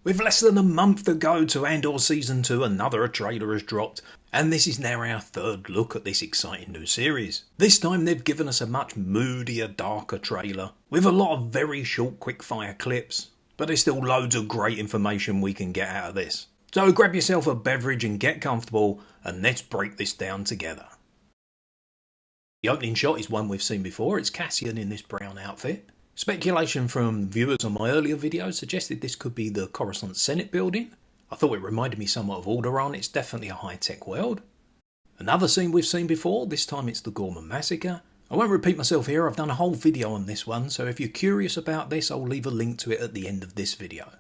With less than a month to go to Andor Season 2, another trailer has dropped, and this is now our third look at this exciting new series. This time they've given us a much moodier, darker trailer, with a lot of very short quick-fire clips, but there's still loads of great information we can get out of this. So grab yourself a beverage and get comfortable, and let's break this down together. The opening shot is one we've seen before. It's Cassian in this brown outfit. Speculation from viewers on my earlier videos suggested this could be the Coruscant Senate building. I thought it reminded me somewhat of Alderaan. It's definitely a high-tech world. Another scene we've seen before, this time it's the Gorman Massacre. I won't repeat myself here, I've done a whole video on this one, so if you're curious about this, I'll leave a link to it at the end of this video.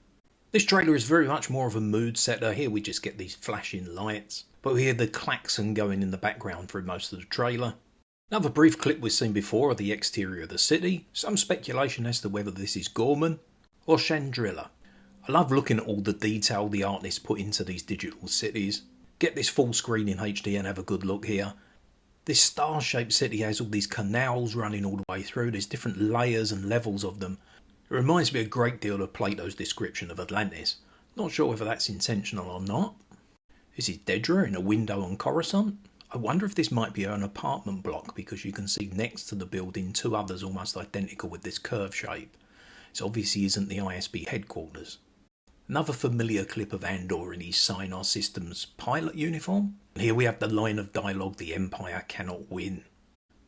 This trailer is very much more of a mood setter. Here we just get these flashing lights, but we hear the klaxon going in the background through most of the trailer. Another brief clip we've seen before of the exterior of the city, some speculation as to whether this is Gorman or Chandrila. I love looking at all the detail the artists put into these digital cities. Get this full screen in HD and have a good look here. This star-shaped city has all these canals running all the way through, there's different layers and levels of them. It reminds me a great deal of Plato's description of Atlantis. Not sure whether that's intentional or not. This is Dedra in a window on Coruscant. I wonder if this might be an apartment block because you can see next to the building two others almost identical with this curve shape. This obviously isn't the ISB headquarters. Another familiar clip of Andor in his Sinar Systems pilot uniform. And here we have the line of dialogue, "The Empire cannot win."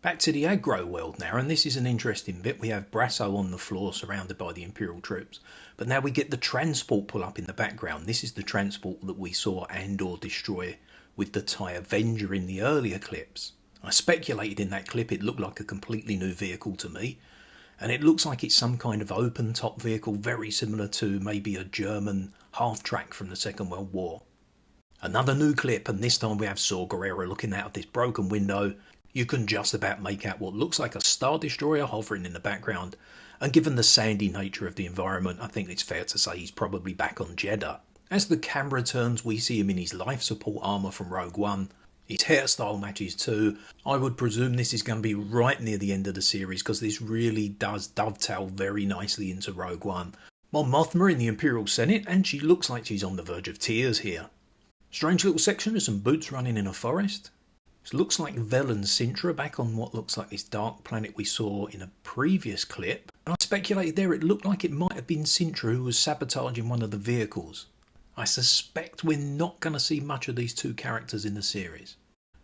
Back to the aggro world now, and this is an interesting bit. We have Brasso on the floor surrounded by the Imperial troops, but now we get the transport pull up in the background. This is the transport that we saw Andor destroy with the TIE Avenger in the earlier clips. I speculated in that clip it looked like a completely new vehicle to me, and it looks like it's some kind of open top vehicle very similar to maybe a German half-track from the Second World War. Another new clip, and this time we have Saw Gerrera looking out of this broken window. You can just about make out what looks like a Star Destroyer hovering in the background, and given the sandy nature of the environment, I think it's fair to say he's probably back on Jeddah. As the camera turns, we see him in his life support armour from Rogue One. His hairstyle matches too. I would presume this is going to be right near the end of the series because this really does dovetail very nicely into Rogue One. Mon Mothma in the Imperial Senate, and she looks like she's on the verge of tears here. Strange little section of some boots running in a forest. This looks like Vel and Sintra back on what looks like this dark planet we saw in a previous clip. And I speculated there it looked like it might have been Sintra who was sabotaging one of the vehicles. I suspect we're not going to see much of these two characters in the series.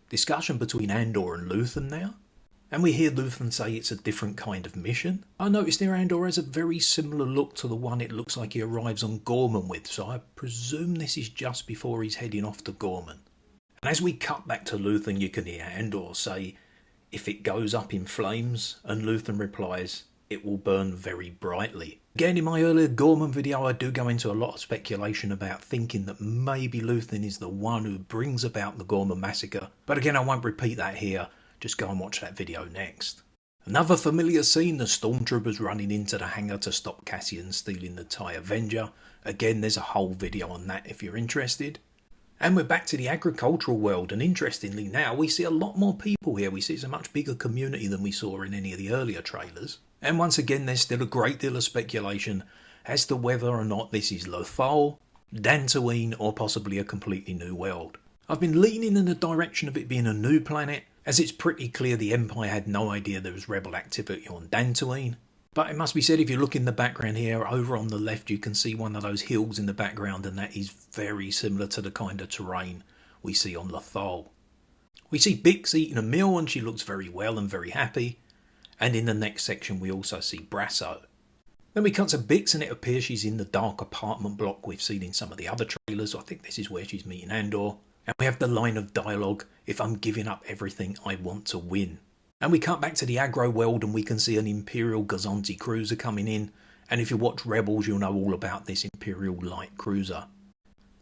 Discussion between Andor and Luthen now. And we hear Luthen say it's a different kind of mission. I noticed here Andor has a very similar look to the one it looks like he arrives on Gorman with, so I presume this is just before he's heading off to Gorman. And as we cut back to Luthen, you can hear Andor say, "If it goes up in flames," and Luthen replies, "It will burn very brightly." Again, in my earlier Gorman video, I do go into a lot of speculation about thinking that maybe Luthen is the one who brings about the Gorman Massacre. But again, I won't repeat that here. Just go and watch that video next. Another familiar scene, the stormtroopers running into the hangar to stop Cassian stealing the TIE Avenger. Again, there's a whole video on that if you're interested. And we're back to the agricultural world, and interestingly now we see a lot more people here. We see it's a much bigger community than we saw in any of the earlier trailers. And once again there's still a great deal of speculation as to whether or not this is Lothal, Dantooine, or possibly a completely new world. I've been leaning in the direction of it being a new planet, as it's pretty clear the Empire had no idea there was rebel activity on Dantooine. But it must be said, if you look in the background here, over on the left you can see one of those hills in the background, and that is very similar to the kind of terrain we see on Lothal. We see Bix eating a meal and she looks very well and very happy. And in the next section we also see Brasso. Then we cut to Bix and it appears she's in the dark apartment block we've seen in some of the other trailers. I think this is where she's meeting Andor. And we have the line of dialogue, "If I'm giving up everything, I want to win." And we cut back to the aggro world and we can see an Imperial Gazanti cruiser coming in. And if you watch Rebels, you'll know all about this Imperial light cruiser.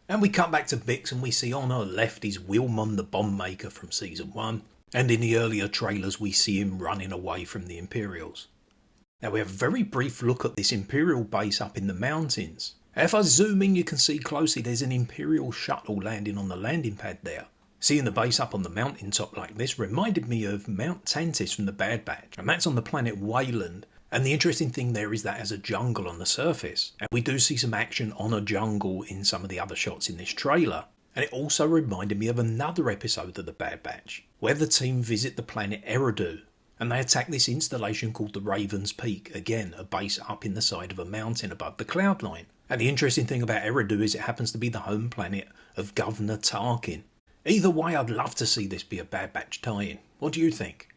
And we cut back to Bix and we see on her left is Wilmon the bomb maker from Season 1. And in the earlier trailers we see him running away from the Imperials. Now we have a very brief look at this Imperial base up in the mountains. If I zoom in you can see closely there's an Imperial shuttle landing on the landing pad there. Seeing the base up on the mountaintop like this reminded me of Mount Tantis from the Bad Batch, and that's on the planet Wayland, And the interesting thing there is that has a jungle on the surface. And we do see some action on a jungle in some of the other shots in this trailer. And it also reminded me of another episode of The Bad Batch, where the team visit the planet Eridu. And they attack this installation called the Raven's Peak, again a base up in the side of a mountain above the cloud line. And the interesting thing about Eridu is it happens to be the home planet of Governor Tarkin. Either way, I'd love to see this be a Bad Batch tie-in. What do you think?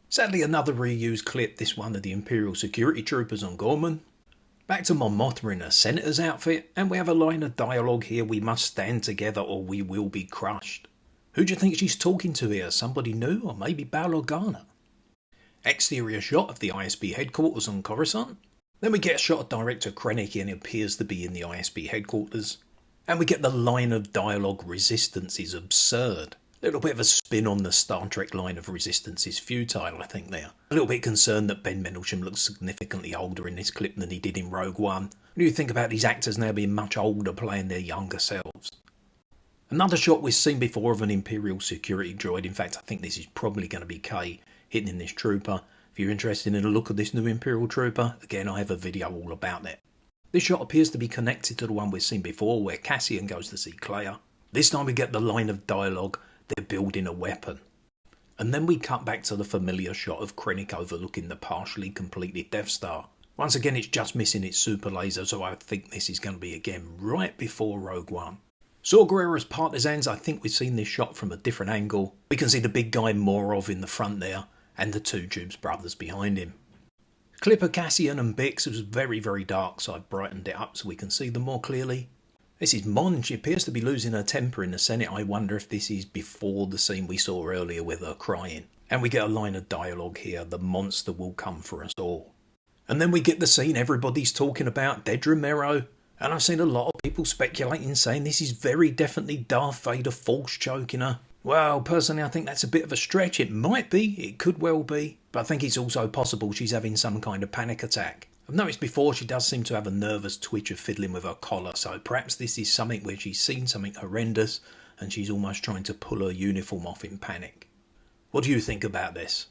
Sadly, another reused clip, this one of the Imperial security troopers on Gorman. Back to Mon Mothma in a senator's outfit, and we have a line of dialogue here: "We must stand together or we will be crushed." Who do you think she's talking to here? Somebody new, or maybe Bail Organa? Exterior shot of the ISB headquarters on Coruscant. Then we get a shot of Director Krennic, and it appears to be in the ISB headquarters. And we get the line of dialogue: "Resistance is absurd." A little bit of a spin on the Star Trek line of "Resistance is futile," I think there. A little bit concerned that Ben Mendelsohn looks significantly older in this clip than he did in Rogue One. What do you think about these actors now being much older playing their younger selves? Another shot we've seen before of an Imperial security droid. In fact, I think this is probably going to be Kay hitting this trooper. If you're interested in a look at this new Imperial trooper, again, I have a video all about it. This shot appears to be connected to the one we've seen before, where Cassian goes to see Clea. This time we get the line of dialogue: "They're building a weapon." And then we cut back to the familiar shot of Krennic overlooking the partially completed Death Star. Once again, it's just missing its super laser, so I think this is going to be again right before Rogue One. Saw Gerrera's partisans, I think we've seen this shot from a different angle. We can see the big guy Morov in the front there, and the two Tubes brothers behind him. Clip of Cassian and Bix was very, very dark, so I've brightened it up so we can see them more clearly. This is Mon. She appears to be losing her temper in the Senate. I wonder if this is before the scene we saw earlier with her crying. And we get a line of dialogue here: "The monster will come for us all." And then we get the scene everybody's talking about, Dedra Meero. And I've seen a lot of people speculating, saying this is very definitely Darth Vader force choking her. Well, personally, I think that's a bit of a stretch. It might be, it could well be, but I think it's also possible she's having some kind of panic attack. I've noticed before she does seem to have a nervous twitch of fiddling with her collar, so perhaps this is something where she's seen something horrendous and she's almost trying to pull her uniform off in panic. What do you think about this?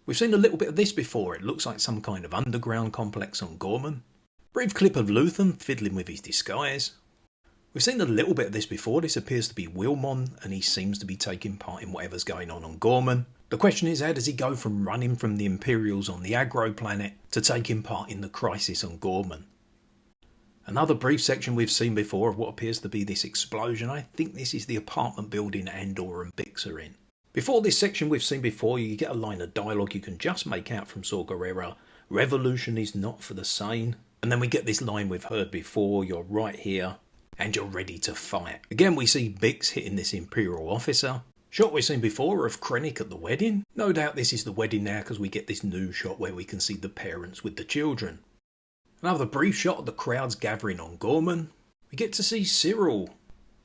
We've seen a little bit of this before. It looks like some kind of underground complex on Gorman. Brief clip of Luthen fiddling with his disguise. We've seen a little bit of this before. This appears to be Wilmon, and he seems to be taking part in whatever's going on Gorman. The question is, how does he go from running from the Imperials on the Agro planet to taking part in the crisis on Gorman? Another brief section we've seen before of what appears to be this explosion. I think this is the apartment building Andor and Bix are in. Before this section we've seen before, you get a line of dialogue you can just make out from Saw Gerrera: "Revolution is not for the sane." And then we get this line we've heard before: "You're right here and you're ready to fight." Again, we see Bix hitting this Imperial officer. Shot we've seen before of Krennic at the wedding. No doubt this is the wedding now, because we get this new shot where we can see the parents with the children. Another brief shot of the crowds gathering on Gorman. We get to see Cyril.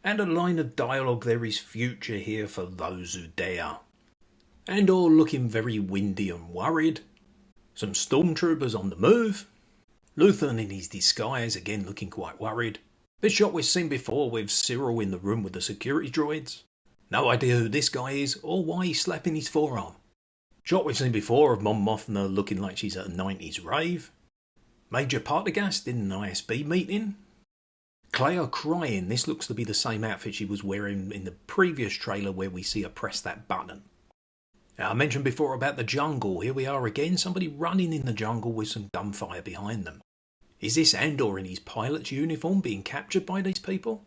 And a line of dialogue: "There is future here for those who dare." Andor looking very windy and worried. Some stormtroopers on the move. Luthen in his disguise, again looking quite worried. This shot we've seen before with Cyril in the room with the security droids. No idea who this guy is or why he's slapping his forearm. Shot we've seen before of Mon Mothma looking like she's at a 90s rave. Major Partagast in an ISB meeting. Clea crying. This looks to be the same outfit she was wearing in the previous trailer where we see her press that button. Now, I mentioned before about the jungle. Here we are again, somebody running in the jungle with some gunfire behind them. Is this Andor in his pilot's uniform being captured by these people?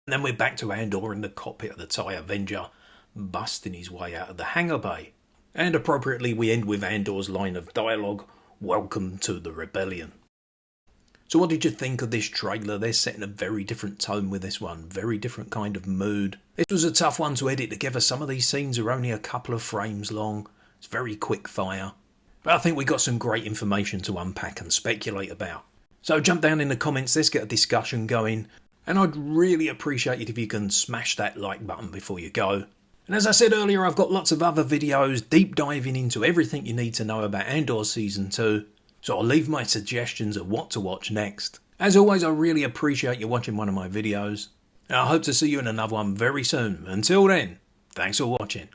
And then we're back to Andor in the cockpit of the TIE Avenger, busting his way out of the hangar bay. And appropriately we end with Andor's line of dialogue: "Welcome to the rebellion." So what did you think of this trailer? They're setting a very different tone with this one, very different kind of mood. This was a tough one to edit together. Some of these scenes are only a couple of frames long. It's very quick fire. But I think we got some great information to unpack and speculate about. So jump down in the comments, let's get a discussion going. And I'd really appreciate it if you can smash that like button before you go. And as I said earlier, I've got lots of other videos deep diving into everything you need to know about Andor Season 2. So I'll leave my suggestions of what to watch next. As always, I really appreciate you watching one of my videos. And I hope to see you in another one very soon. Until then, thanks for watching.